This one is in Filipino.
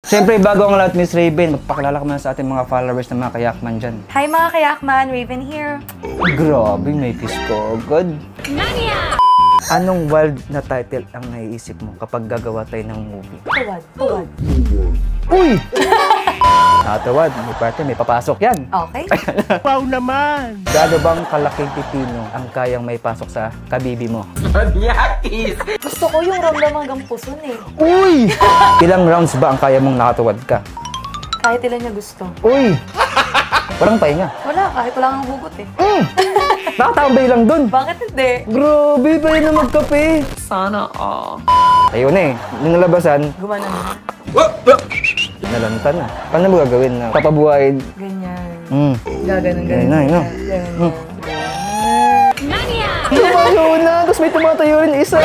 Siyempre, bago ang lahat, Miss Raven, magpakilala ka muna sa ating mga followers na mga kayakman dyan. Hi mga kayakman, Raven here. Grabe, may kiss ko agad. Mania! Anong wild na title ang naiisip mo kapag gagawa tayo ng movie? Tuwad. Uy! Nakatawad, may parte, may papasok yan. Okay. Wow naman! Gaano bang kalaking pipino ang kayang may pasok sa kabibi mo? Gusto ko yung ramdam hanggang puson eh. Uy! Ilang rounds ba ang kaya mong nakatuwad ka? Kahit ilan niya gusto. Uy! Walang pahinga. Wala, kahit wala kang hugot eh. Nakatambay lang dun. Bakit hindi? Grabe, pwede na magkape. Sana Ayun eh, nung nalabasan, Gumana na. nalanta na. Paano mo gagawin na papabuhayin? Ganyan. Gaganon. Ganyan. Ganyan. Tumayo na, tapos may tumatayo rin isa.